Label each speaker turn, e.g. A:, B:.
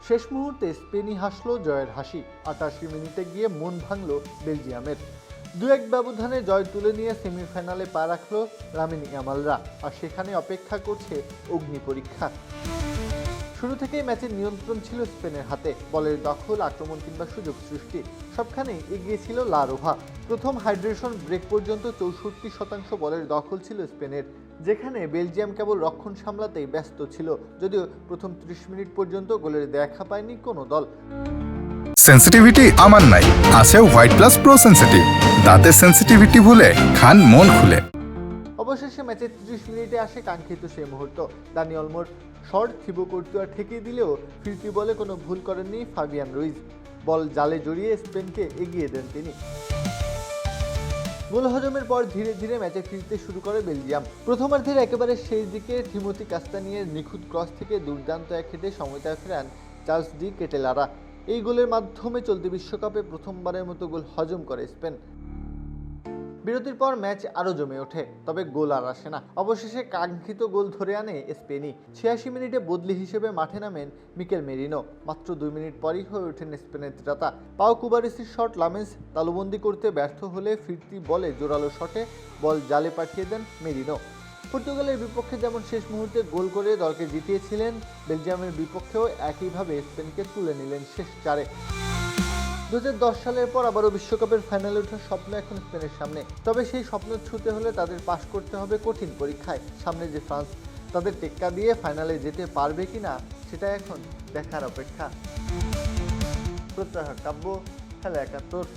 A: শেষ মুহূর্তে স্পেনই হাসল জয়ের হাসি। ৮৮ মিনিটে গিয়ে মন ভাঙল বেলজিয়ামের। ২-১ ব্যবধানে জয় তুলে নিয়ে সেমিফাইনালে পা রাখল লামিন ইয়ামালরা। আর সেখানে অপেক্ষা করছে অগ্নি পরীক্ষা। শুরু থেকেই ম্যাচের নিয়ন্ত্রণ ছিল স্পেনের হাতে। বলের দখল, আক্রমণ কিংবা সুযোগ সৃষ্টি সবখানেই এগিয়ে ছিল লা রোভা। প্রথম হাইড্রেশন ব্রেক পর্যন্ত ৬৪% বলের দখল ছিল স্পেনের, যেখানে বেলজিয়াম কেবল রক্ষণ সামলাতেই ব্যস্ত ছিল। যদিও প্রথম ৩০ মিনিট পর্যন্ত গোলের দেখা পায়নি কোনো দল।
B: সেন্সিটিভিটি আমার নাই, আছে হোয়াইট প্লাস প্রো সেন্সিটিভ। দাঁতের সেন্সিটিভিটি ভুলে খান মন খুলে।
A: অবশেষে ম্যাচের ৩০ মিনিটে আসে কাঙ্ক্ষিত সেই মুহূর্ত। দানি অলমোর শট থিবো কর্তুয়া ঠেকিয়ে দিলেও ফিরতি বলে কোনো ভুল করেননি ফাবিয়ান রুইজ। বল জালে জড়িয়ে স্পেনকে এগিয়ে দেন তিনি। গোল হজমের পর ধীরে ধীরে ম্যাচে ফিরতে শুরু করে বেলজিয়াম। প্রথমার্ধের একেবারে শেষ দিকে থিমোথি কাস্তানিয়ের নিখুঁত ক্রস থেকে দুর্দান্ত এক হেডে সময়টা ফেরান চার্লস ডি কেটেলারা। এই গোলের মাধ্যমে চলতি বিশ্বকাপে প্রথমবারের মতো গোল হজম করে স্পেন। বিরতির পর ম্যাচ আরও জমে ওঠে, তবে গোল আর আসে না। অবশেষে কাঙ্ক্ষিত গোল ধরে আনে স্পেনই। ৮৬ মিনিটে বদলি হিসেবে মাঠে নামেন মিকেল মেরিনো। মাত্র ২ মিনিট পরই হয়ে ওঠেন স্পেনের ত্রাতা। পাও কুবারেসির শট লামেন্স তালুবন্দি করতে ব্যর্থ হলে ফিরতি বলে জোরালো শটে বল জালে পাঠিয়ে দেন মেরিনো। পর্তুগালের বিপক্ষে যেমন শেষ মুহূর্তে গোল করে দলকে জিতিয়েছিলেন, বেলজিয়ামের বিপক্ষেও একইভাবে স্পেনকে তুলে নিলেন শেষ চারে। ২০১০ সালের পর আবারও বিশ্বকাপের ফাইনালে ওঠার স্বপ্ন এখন স্পেনের সামনে। তবে সেই স্বপ্ন ছুঁতে হলে তাদের পাশ করতে হবে কঠিন পরীক্ষায়। সামনে যে ফ্রান্স, তাদের টেক্কা দিয়ে ফাইনালে যেতে পারবে কিনা সেটা এখন দেখার অপেক্ষা। প্রত্যাহার কাব্য, খেলা ৭১।